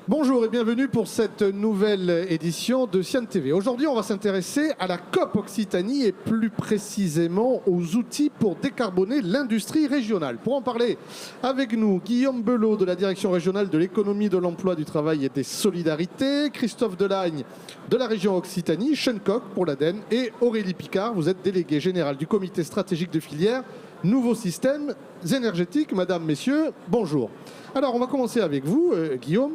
Bonjour et bienvenue pour cette nouvelle édition de Sian TV. Aujourd'hui, on va s'intéresser à la COP Occitanie et plus précisément aux outils pour décarboner l'industrie régionale. Pour en parler avec nous, Guillaume Belot de la Direction régionale de l'économie, de l'emploi, du travail et des solidarités, Christophe Delagne de la région Occitanie, Sean Coq pour l'ADEME et Aurélie Picard, vous êtes délégué général du comité stratégique de filière Nouveaux systèmes énergétiques. Madame, messieurs, bonjour. Alors, on va commencer avec vous, Guillaume.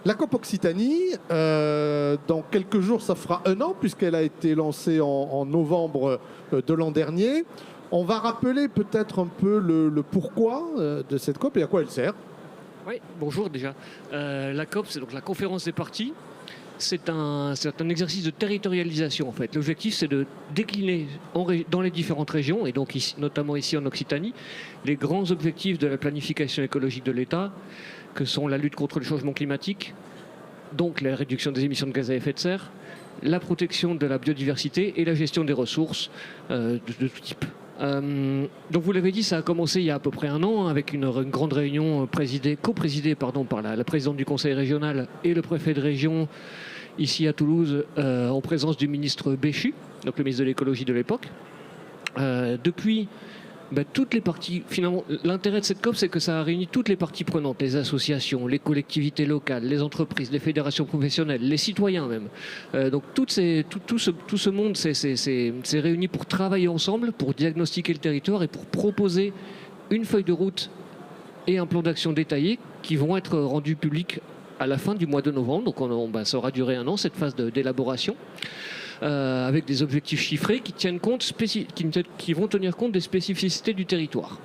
La COP Occitanie, dans quelques jours, ça fera 1 an, puisqu'elle a été lancée en novembre de l'an dernier. On va rappeler peut-être un peu le pourquoi de cette COP et à quoi elle sert. Oui, bonjour déjà. La COP, c'est donc la conférence des parties. C'est un exercice de territorialisation en fait. L'objectif, c'est de décliner dans les différentes régions, et donc ici, notamment ici en Occitanie, les grands objectifs de la planification écologique de l'État, que sont la lutte contre le changement climatique, donc la réduction des émissions de gaz à effet de serre, la protection de la biodiversité et la gestion des ressources de tout type. Donc vous l'avez dit, ça a commencé il y a à peu près 1 an avec une grande réunion coprésidée par la présidente du conseil régional et le préfet de région ici à Toulouse en présence du ministre Béchu, donc le ministre de l'écologie de l'époque. Depuis, toutes les parties, finalement, l'intérêt de cette COP, c'est que ça a réuni toutes les parties prenantes, les associations, les collectivités locales, les entreprises, les fédérations professionnelles, les citoyens même. Donc tout ce monde s'est réuni pour travailler ensemble, pour diagnostiquer le territoire et pour proposer une feuille de route et un plan d'action détaillé qui vont être rendus publics à la fin du mois de novembre. Donc ça aura duré 1 an, cette phase d'élaboration. Avec des objectifs chiffrés qui vont tenir compte des spécificités du territoire.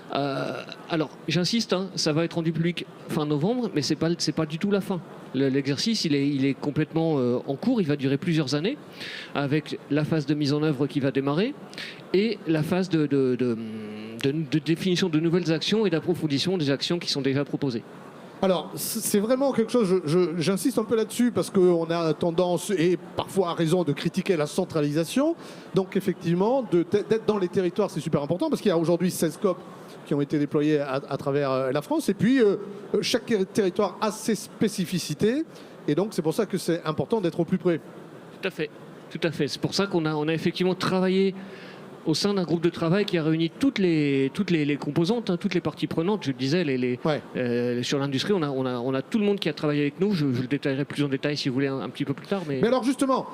Alors, j'insiste, ça va être rendu public fin novembre, mais c'est pas du tout la fin. L'exercice, il est complètement en cours, il va durer plusieurs années, avec la phase de mise en œuvre qui va démarrer, et la phase de définition de nouvelles actions et d'approfondissement des actions qui sont déjà proposées. Alors, c'est vraiment quelque chose, j'insiste un peu là-dessus parce qu'on a tendance, et parfois à raison, de critiquer la centralisation. Donc effectivement, d'être dans les territoires, c'est super important parce qu'il y a aujourd'hui 16 COP qui ont été déployés à travers la France. Et puis, chaque territoire a ses spécificités. Et donc, c'est pour ça que c'est important d'être au plus près. Tout à fait. C'est pour ça qu'on a effectivement travaillé au sein d'un groupe de travail qui a réuni toutes les composantes, toutes les parties prenantes. Je le disais, sur l'industrie, on a tout le monde qui a travaillé avec nous. Je le détaillerai plus en détail si vous voulez un petit peu plus tard. Mais alors justement,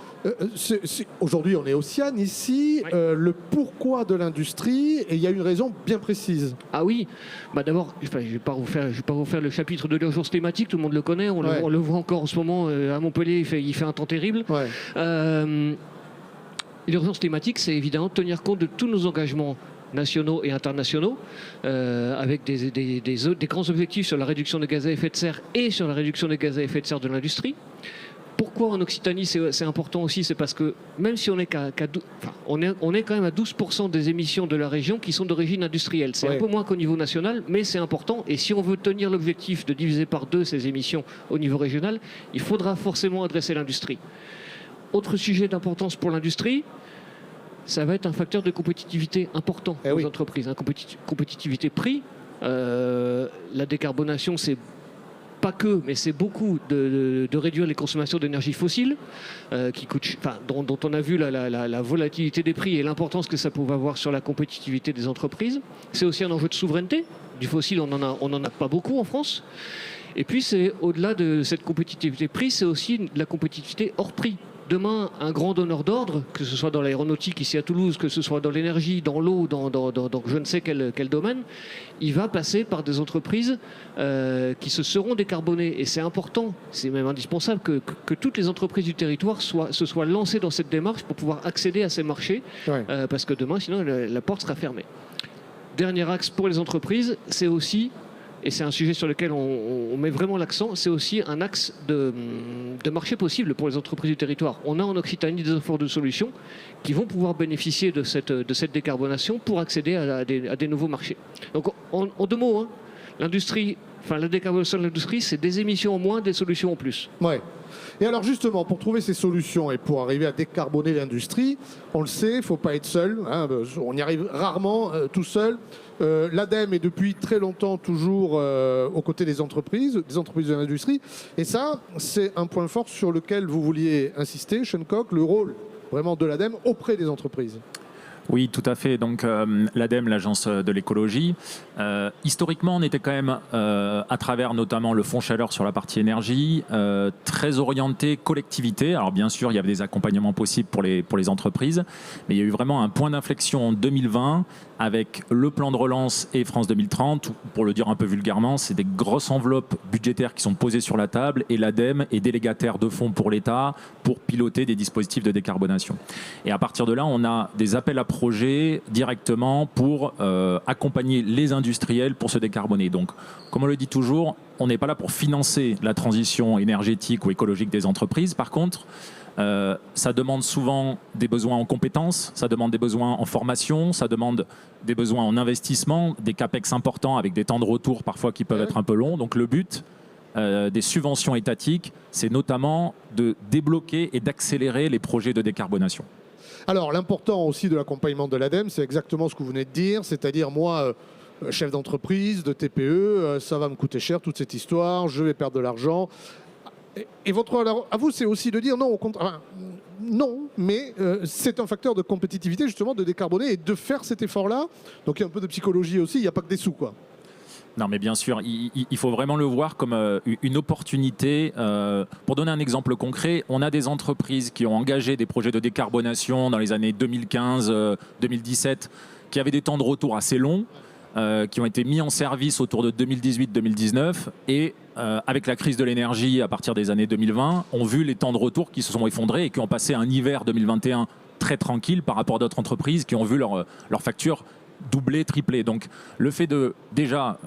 aujourd'hui on est au Sian ici, le pourquoi de l'industrie, et il y a une raison bien précise. Ah oui, d'abord, je ne vais pas vous faire le chapitre de l'urgence climatique, tout le monde le connaît, on le voit encore en ce moment à Montpellier, il fait un temps terrible. L'urgence climatique, c'est évidemment tenir compte de tous nos engagements nationaux et internationaux, avec des grands objectifs sur la réduction des gaz à effet de serre et sur la réduction des gaz à effet de serre de l'industrie. Pourquoi en Occitanie c'est important aussi? C'est parce que même si on est on est quand même à 12% des émissions de la région qui sont d'origine industrielle. C'est un peu moins qu'au niveau national, mais c'est important. Et si on veut tenir l'objectif de diviser par 2 ces émissions au niveau régional, il faudra forcément adresser l'industrie. Autre sujet d'importance pour l'industrie, ça va être un facteur de compétitivité important aux entreprises. Compétitivité prix. La décarbonation, c'est pas que, mais c'est beaucoup de réduire les consommations d'énergie fossile, dont on a vu la volatilité des prix et l'importance que ça pouvait avoir sur la compétitivité des entreprises. C'est aussi un enjeu de souveraineté. Du fossile, on en a pas beaucoup en France. Et puis, c'est au-delà de cette compétitivité prix, c'est aussi la compétitivité hors prix. Demain, un grand donneur d'ordre, que ce soit dans l'aéronautique ici à Toulouse, que ce soit dans l'énergie, dans l'eau, dans je ne sais quel domaine, il va passer par des entreprises qui se seront décarbonées. Et c'est important, c'est même indispensable que toutes les entreprises du territoire se soient lancées dans cette démarche pour pouvoir accéder à ces marchés, parce que demain, sinon, la porte sera fermée. Dernier axe pour les entreprises, c'est aussi, et c'est un sujet sur lequel on met vraiment l'accent, c'est aussi un axe de marché possible pour les entreprises du territoire. On a en Occitanie des offres de solutions qui vont pouvoir bénéficier de cette décarbonation pour accéder à des nouveaux marchés. Donc en 2 mots, l'industrie Enfin, la décarbonation de l'industrie, c'est des émissions en moins, des solutions en plus. Ouais. Et alors justement, pour trouver ces solutions et pour arriver à décarboner l'industrie, on le sait, il ne faut pas être seul. Hein, on y arrive rarement tout seul. L'ADEME est depuis très longtemps toujours aux côtés des entreprises de l'industrie. Et ça, c'est un point fort sur lequel vous vouliez insister, Sean Cock, le rôle vraiment de l'ADEME auprès des entreprises. Oui, tout à fait. Donc l'ADEME, l'Agence de l'écologie, historiquement, on était quand même, à travers notamment le Fonds Chaleur sur la partie énergie, très orienté collectivité. Alors bien sûr, il y avait des accompagnements possibles pour les entreprises, mais il y a eu vraiment un point d'inflexion en 2020 avec le plan de relance et France 2030. Pour le dire un peu vulgairement, c'est des grosses enveloppes budgétaires qui sont posées sur la table et l'ADEME est délégataire de fonds pour l'État pour piloter des dispositifs de décarbonation. Et à partir de là, on a des appels à projets directement pour accompagner les industriels pour se décarboner. Donc, comme on le dit toujours, on n'est pas là pour financer la transition énergétique ou écologique des entreprises. Par contre, ça demande souvent des besoins en compétences, ça demande des besoins en formation, ça demande des besoins en investissement, des capex importants avec des temps de retour parfois qui peuvent être un peu longs. Donc le but des subventions étatiques, c'est notamment de débloquer et d'accélérer les projets de décarbonation. Alors l'important aussi de l'accompagnement de l'ADEME, c'est exactement ce que vous venez de dire, c'est-à-dire moi, chef d'entreprise, de TPE, ça va me coûter cher toute cette histoire, je vais perdre de l'argent. Et votre rôle à vous, c'est aussi de dire non, enfin, non, mais c'est un facteur de compétitivité justement de décarboner et de faire cet effort-là. Donc il y a un peu de psychologie aussi, il n'y a pas que des sous, quoi. Non, mais bien sûr, il faut vraiment le voir comme une opportunité. Pour donner un exemple concret, on a des entreprises qui ont engagé des projets de décarbonation dans les années 2015-2017, qui avaient des temps de retour assez longs, qui ont été mis en service autour de 2018-2019 et avec la crise de l'énergie à partir des années 2020, ont vu les temps de retour qui se sont effondrés et qui ont passé un hiver 2021 très tranquille par rapport à d'autres entreprises qui ont vu leur facture doubler, tripler. Donc le fait de déjà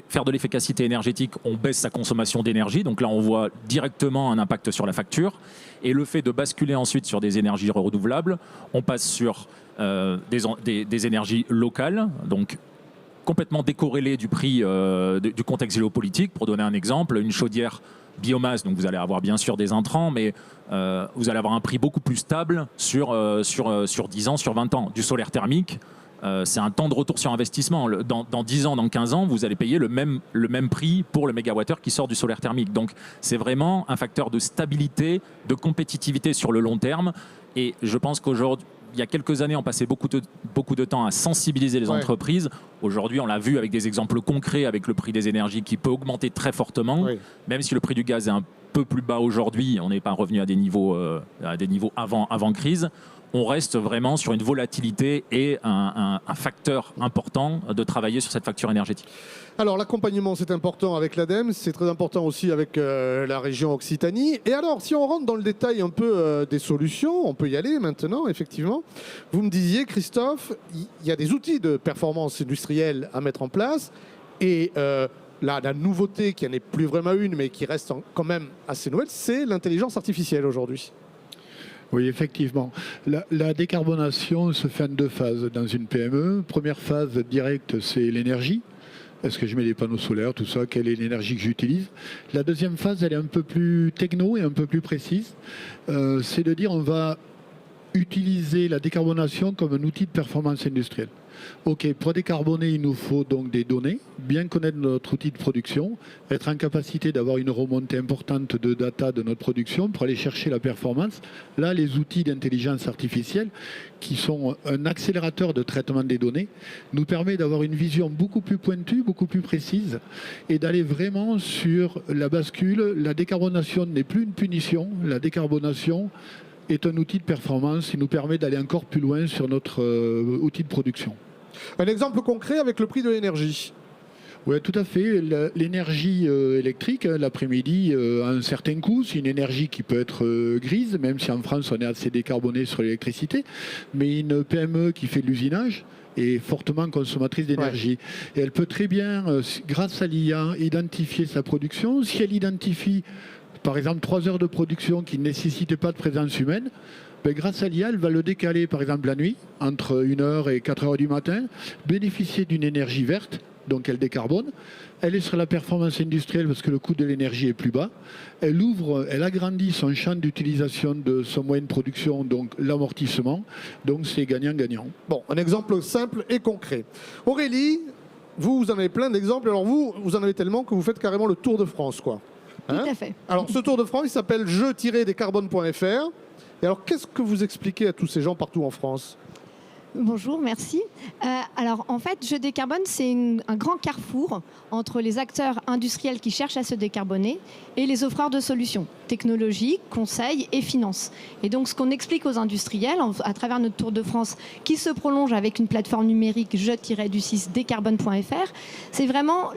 faire de l'efficacité énergétique, on baisse sa consommation d'énergie. Donc là, on voit directement un impact sur la facture. Et le fait de basculer ensuite sur des énergies renouvelables, on passe sur des énergies locales, donc complètement décorrélées du prix du contexte géopolitique. Pour donner un exemple, une chaudière biomasse, donc vous allez avoir bien sûr des intrants, mais vous allez avoir un prix beaucoup plus stable sur 10 ans, sur 20 ans. Du solaire thermique, c'est un temps de retour sur investissement. Dans 10 ans, dans 15 ans, vous allez payer le même prix pour le mégawattheure qui sort du solaire thermique. Donc c'est vraiment un facteur de stabilité, de compétitivité sur le long terme. Et je pense qu'aujourd'hui, il y a quelques années, on passait beaucoup de temps à sensibiliser les entreprises. Aujourd'hui, on l'a vu avec des exemples concrets, avec le prix des énergies qui peut augmenter très fortement. Oui. Même si le prix du gaz est un peu plus bas aujourd'hui, on n'est pas revenu à des niveaux avant crise. On reste vraiment sur une volatilité et un facteur important de travailler sur cette facture énergétique. Alors l'accompagnement, c'est important avec l'ADEME, c'est très important aussi avec la région Occitanie. Et alors, si on rentre dans le détail un peu des solutions, on peut y aller maintenant, effectivement. Vous me disiez, Christophe, il y a des outils de performance industrielle à mettre en place. Et la nouveauté, qui n'en est plus vraiment une, mais qui reste quand même assez nouvelle, c'est l'intelligence artificielle aujourd'hui. Oui, effectivement. La décarbonation se fait en deux phases dans une PME. Première phase directe, c'est l'énergie. Est-ce que je mets des panneaux solaires, tout ça, quelle est l'énergie que j'utilise? La deuxième phase, elle est un peu plus techno et un peu plus précise. C'est de dire on va utiliser la décarbonation comme un outil de performance industrielle. Ok, pour décarboner, il nous faut donc des données, bien connaître notre outil de production, être en capacité d'avoir une remontée importante de data de notre production pour aller chercher la performance. Là, les outils d'intelligence artificielle, qui sont un accélérateur de traitement des données, nous permet d'avoir une vision beaucoup plus pointue, beaucoup plus précise, et d'aller vraiment sur la bascule. La décarbonation n'est plus une punition, la décarbonation est un outil de performance qui nous permet d'aller encore plus loin sur notre outil de production. Un exemple concret avec le prix de l'énergie. Oui, tout à fait. L'énergie électrique, l'après-midi, a un certain coût. C'est une énergie qui peut être grise, même si en France, on est assez décarboné sur l'électricité. Mais une PME qui fait de l'usinage est fortement consommatrice d'énergie. Ouais. Et elle peut très bien, grâce à l'IA, identifier sa production. Si elle identifie, par exemple, 3 heures de production qui ne nécessitaient pas de présence humaine, ben, grâce à l'IA, elle va le décaler, par exemple, la nuit, entre 1h et 4h du matin, bénéficier d'une énergie verte donc elle décarbone. Elle est sur la performance industrielle parce que le coût de l'énergie est plus bas. Elle agrandit son champ d'utilisation de son moyen de production, donc l'amortissement. Donc c'est gagnant-gagnant. Bon, un exemple simple et concret. Aurélie, vous en avez plein d'exemples. Alors vous en avez tellement que vous faites carrément le Tour de France, quoi. Tout à fait. Alors ce Tour de France, il s'appelle je-décarbone.fr. Et alors qu'est-ce que vous expliquez à tous ces gens partout en France ? Bonjour, merci. Alors en fait, Je décarbone, c'est un grand carrefour entre les acteurs industriels qui cherchent à se décarboner et les offreurs de solutions technologiques, conseils et finances. Et donc ce qu'on explique aux industriels à travers notre Tour de France qui se prolonge avec une plateforme numérique je-décarbone.fr, c'est vraiment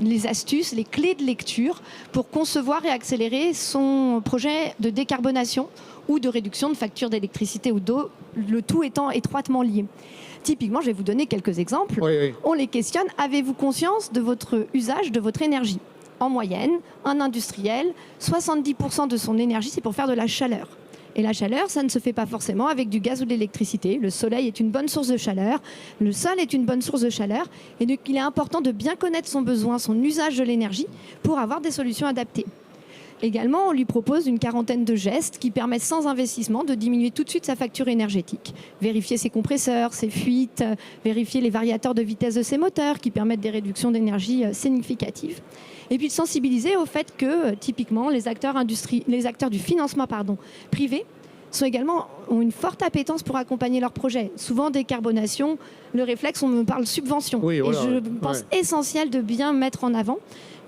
les astuces, les clés de lecture pour concevoir et accélérer son projet de décarbonation ou de réduction de factures d'électricité ou d'eau, le tout étant étroitement lié. Typiquement, je vais vous donner quelques exemples. Oui. On les questionne. Avez-vous conscience de votre usage de votre énergie ? En moyenne, un industriel, 70% de son énergie, c'est pour faire de la chaleur. Et la chaleur, ça ne se fait pas forcément avec du gaz ou de l'électricité. Le soleil est une bonne source de chaleur, le sol est une bonne source de chaleur, et donc il est important de bien connaître son besoin, son usage de l'énergie, pour avoir des solutions adaptées. Également, on lui propose une quarantaine de gestes qui permettent sans investissement de diminuer tout de suite sa facture énergétique. Vérifier ses compresseurs, ses fuites, vérifier les variateurs de vitesse de ses moteurs qui permettent des réductions d'énergie significatives. Et puis de sensibiliser au fait que, typiquement, les acteurs du financement privé ont une forte appétence pour accompagner leurs projets. Souvent, décarbonation, le réflexe, on me parle subvention. Oui, voilà, et je pense essentiel de bien mettre en avant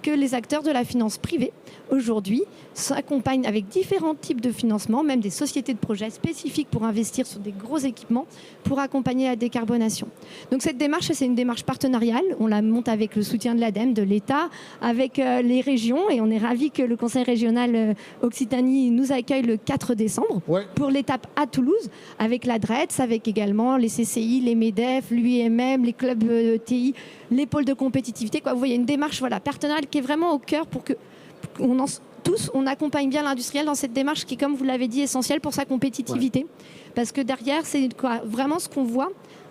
que les acteurs de la finance privée, aujourd'hui, s'accompagnent avec différents types de financement, même des sociétés de projets spécifiques pour investir sur des gros équipements, pour accompagner la décarbonation. Donc cette démarche, c'est une démarche partenariale. On la monte avec le soutien de l'ADEME, de l'État, avec les régions, et on est ravis que le Conseil régional Occitanie nous accueille le 4 décembre pour l'étape à Toulouse, avec la DRETS, avec également les CCI, les MEDEF, l'UIMM, les clubs TI, les pôles de compétitivité. Vous voyez, une démarche partenariale qui est vraiment au cœur pour que on accompagne bien l'industriel dans cette démarche qui est, comme vous l'avez dit, essentielle pour sa compétitivité. Parce que derrière, c'est vraiment ce qu'on voit.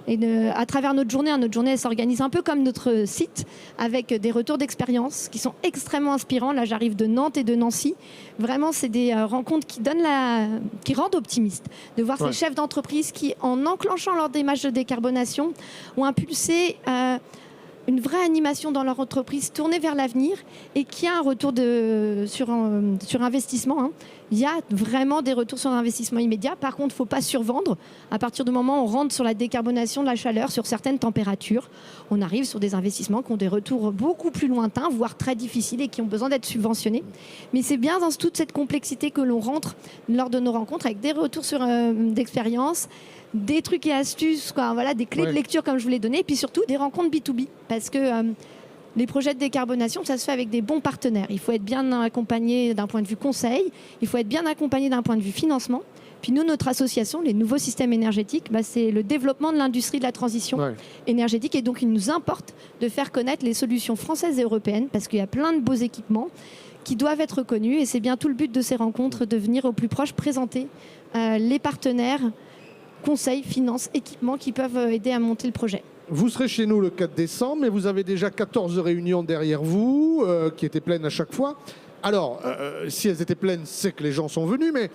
Et à travers notre journée, elle s'organise un peu comme notre site, avec des retours d'expérience qui sont extrêmement inspirants. Là, j'arrive de Nantes et de Nancy. Vraiment, c'est des rencontres qui rendent optimiste. De voir ces chefs d'entreprise qui, en enclenchant leur démarche de décarbonation, ont impulsé une vraie animation dans leur entreprise tournée vers l'avenir et qui a un retour sur investissement. Il y a vraiment des retours sur investissement immédiat. Par contre, il ne faut pas survendre. À partir du moment où on rentre sur la décarbonation de la chaleur, sur certaines températures, on arrive sur des investissements qui ont des retours beaucoup plus lointains, voire très difficiles et qui ont besoin d'être subventionnés. Mais c'est bien dans toute cette complexité que l'on rentre lors de nos rencontres avec des retours d'expérience, des trucs et astuces, des clés de lecture comme je vous l'ai donné, et puis surtout des rencontres B2B. Parce que les projets de décarbonation, ça se fait avec des bons partenaires. Il faut être bien accompagné d'un point de vue conseil, il faut être bien accompagné d'un point de vue financement. Puis nous, notre association, les nouveaux systèmes énergétiques, c'est le développement de l'industrie de la transition énergétique. Et donc, il nous importe de faire connaître les solutions françaises et européennes, parce qu'il y a plein de beaux équipements qui doivent être connus. Et c'est bien tout le but de ces rencontres, de venir au plus proche présenter les partenaires, conseils, finances, équipements qui peuvent aider à monter le projet. Vous serez chez nous le 4 décembre, mais vous avez déjà 14 réunions derrière vous, qui étaient pleines à chaque fois. Alors, si elles étaient pleines, c'est que les gens sont venus, mais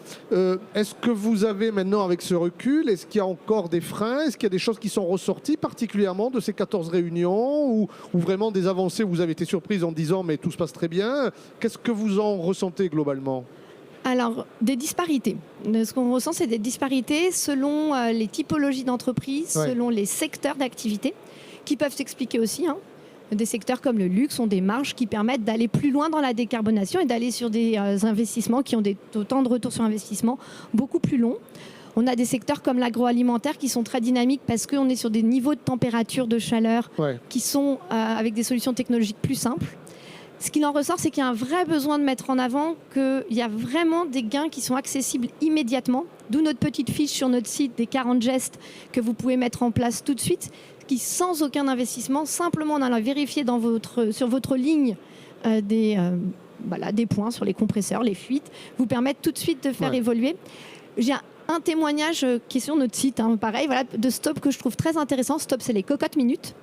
est-ce que vous avez maintenant, avec ce recul, est-ce qu'il y a encore des freins? Est-ce qu'il y a des choses qui sont ressorties particulièrement de ces 14 réunions ou vraiment des avancées où vous avez été surprise en disant « mais tout se passe très bien ». Qu'est-ce que vous en ressentez globalement ? Alors, des disparités. Ce qu'on ressent, c'est des disparités selon les typologies d'entreprises, selon les secteurs d'activité, qui peuvent s'expliquer aussi. Des secteurs comme le luxe ont des marges qui permettent d'aller plus loin dans la décarbonation et d'aller sur des investissements qui ont des temps de retour sur investissement beaucoup plus longs. On a des secteurs comme l'agroalimentaire qui sont très dynamiques parce qu'on est sur des niveaux de température, de chaleur qui sont avec des solutions technologiques plus simples. Ce qu'il en ressort, c'est qu'il y a un vrai besoin de mettre en avant qu'il y a vraiment des gains qui sont accessibles immédiatement, d'où notre petite fiche sur notre site des 40 gestes que vous pouvez mettre en place tout de suite, qui sans aucun investissement, simplement en allant vérifier sur votre ligne des points sur les compresseurs, les fuites, vous permettent tout de suite de faire évoluer. J'ai un témoignage qui est sur notre site, pareil, de Stop que je trouve très intéressant. Stop, c'est les cocottes minutes.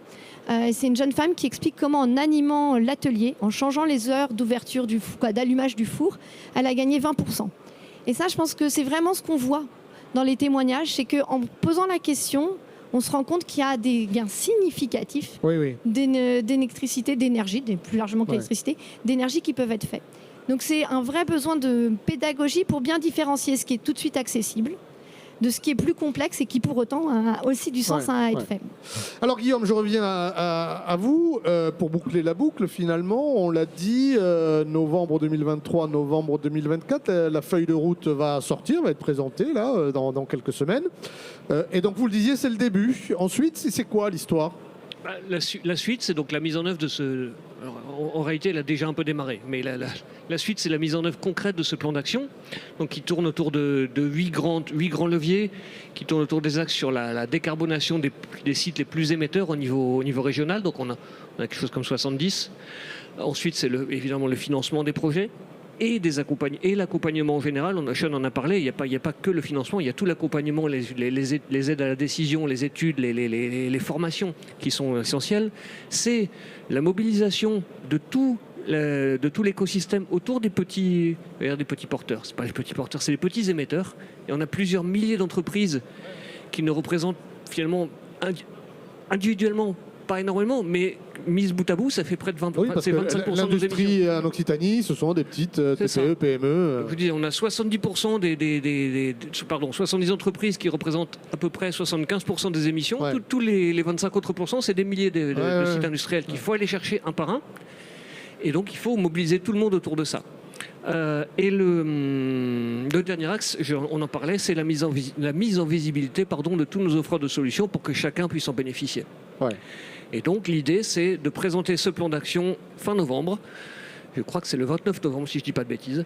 C'est une jeune femme qui explique comment en animant l'atelier, en changeant les heures d'ouverture d'allumage du four, elle a gagné 20%. Et ça, je pense que c'est vraiment ce qu'on voit dans les témoignages, c'est qu'en posant la question, on se rend compte qu'il y a des gains significatifs d'électricité, d'énergie, plus largement que l'électricité, d'énergie qui peuvent être faits. Donc c'est un vrai besoin de pédagogie pour bien différencier ce qui est tout de suite accessible de ce qui est plus complexe et qui pour autant a aussi du sens à être fait. Alors Guillaume, je reviens à vous pour boucler la boucle finalement. On l'a dit, novembre 2023, novembre 2024, la feuille de route va sortir, va être présentée là dans quelques semaines. Et donc vous le disiez, c'est le début. Ensuite, c'est quoi l'histoire ? La suite, c'est donc la mise en œuvre de ce... Alors, en réalité, elle a déjà un peu démarré, mais la suite, c'est la mise en œuvre concrète de ce plan d'action, donc qui tourne autour de 8 grands leviers, qui tournent autour des axes sur la décarbonation des sites les plus émetteurs au niveau régional, donc on a quelque chose comme 70. Ensuite, c'est évidemment le financement des projets, et l'accompagnement en général. Sean en a parlé, il n'y a pas que le financement, il y a tout l'accompagnement, les aides à la décision, les études, les formations qui sont essentielles. C'est la mobilisation de tout l'écosystème autour des petits porteurs. Ce n'est pas les petits porteurs, c'est les petits émetteurs. Et on a plusieurs milliers d'entreprises qui ne représentent finalement individuellement pas énormément, mais mise bout à bout, ça fait près de 20%. Oui, parce que 25% l'industrie en Occitanie, ce sont des petites TPE, PME. Je vous dis, on a 70% 70 entreprises qui représentent à peu près 75% des émissions. Ouais. Tous les 25 autres pourcents, c'est des milliers de sites industriels qu'il faut aller chercher un par un. Et donc, il faut mobiliser tout le monde autour de ça. Et le dernier axe, on en parlait, c'est la mise en visibilité de tous nos offreurs de solutions pour que chacun puisse en bénéficier. Ouais. Et donc l'idée, c'est de présenter ce plan d'action fin novembre. Je crois que c'est le 29 novembre, si je ne dis pas de bêtises.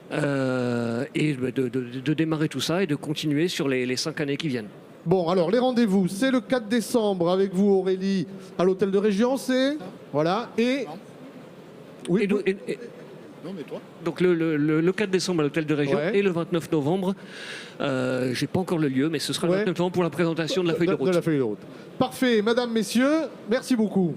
Et de démarrer tout ça et de continuer sur les 5 années qui viennent. Bon, alors les rendez-vous, c'est le 4 décembre avec vous, Aurélie, à l'hôtel de Région, c'est... Voilà, et... Oui, non, mais toi. Donc le 4 décembre à l'hôtel de Région et le 29 novembre, je n'ai pas encore le lieu, mais ce sera le 29 novembre pour la présentation de la feuille de route. De la feuille de route. Parfait, mesdames, messieurs, merci beaucoup.